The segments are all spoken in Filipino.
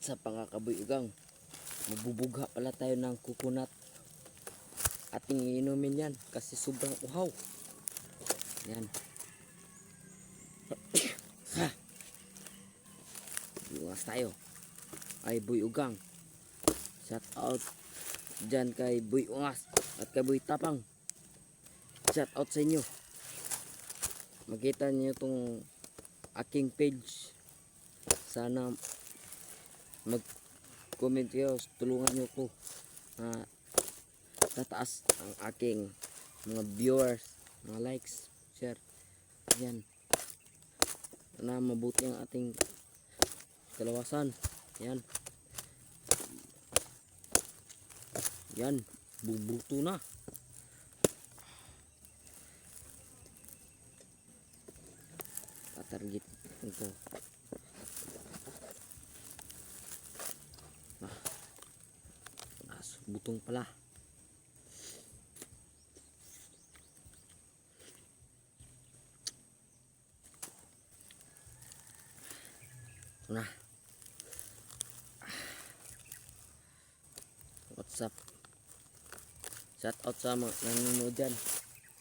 What's up mga kabuyugang? Magbubugha pala tayo ng coconut. Ating iinumin yan kasi sobrang uhaw. Yan. Ha! Bukas tayo. Ay buyugang. Shout out dyan kay Buy Ungas at kay Buy Tapang. Shout out sa inyo. Makita niyo itong aking page. Sana mag-comment kayo, tulungan nyo ko tataas ang aking mga viewers, mga likes, share. Yan na mabuti ang ating kalawasan. Yan yan, bubuto na. Patarget ito. Butong pala. Ito na. What's up? Shout out sa mga nanonood dyan.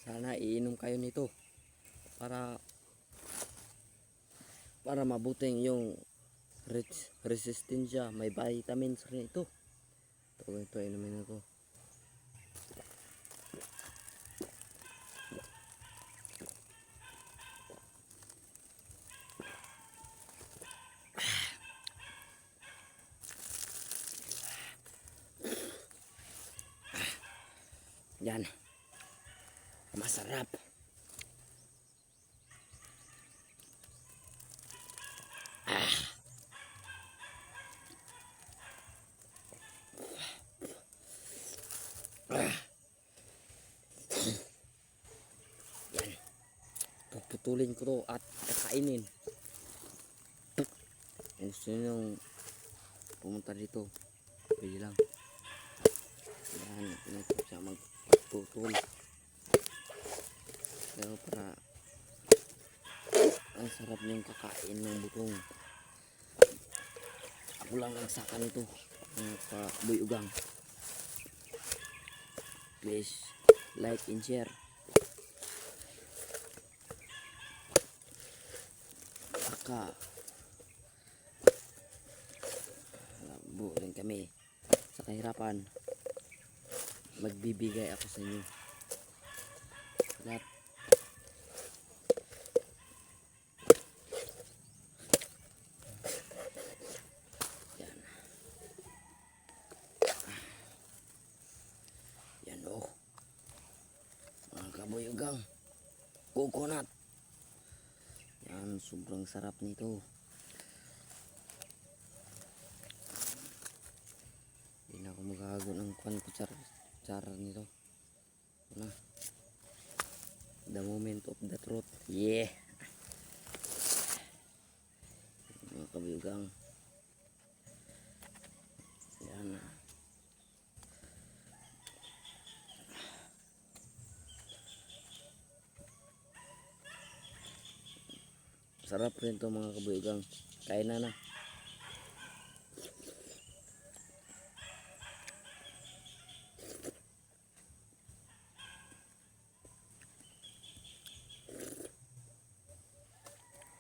Sana iinom kayo nito para mabuting yung resistensya. May vitamins rin ito. Ito inumin na ito. Yan. Masarap. Yan. Puputulin ko to at kakainin. Gusto nyo pumunta dito, pwede lang. Yan, ito siya magputol. Pero para ang sarap niyang kakain ng butong. Ako lang ang saka nito, mga buyugang. Please like and share. Baka buurin kami sa kahirapan. Magbibigay ako sa inyo lahat. Yan. Yan o, mga kabuyugang coconut. Yan, sobrang sarap nito. Hindi na ako magagago ng kutsara nito. Na, the moment of the truth. Yeah, mga kabuyugang. Yan. Sarap rin to mga kabuyugang. Kain na.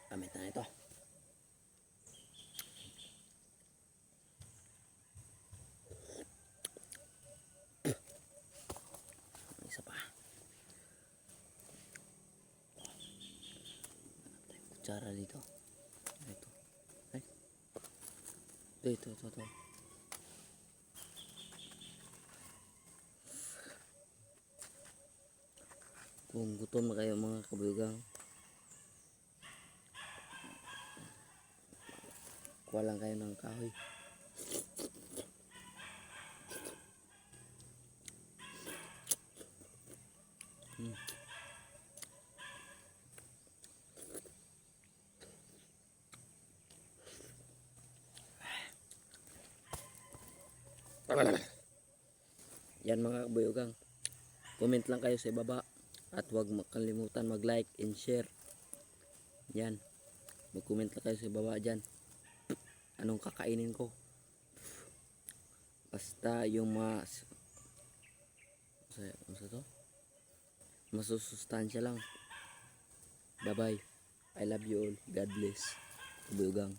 Gamit na ito. Isa pa. Kutsara dito. Ito. Ay. Ito. Kung gutom na kayo mga kabuyugang, kuha lang kayo ng kahoy. Yan mga kabuyugang, comment lang kayo sa ibaba at huwag makalimutan mag like and share. Yan, mag comment lang kayo sa ibaba dyan anong kakainin ko. Basta yung ano sa to? Masusustansya lang. Bye bye. I love you all. God bless. Kabuyugang.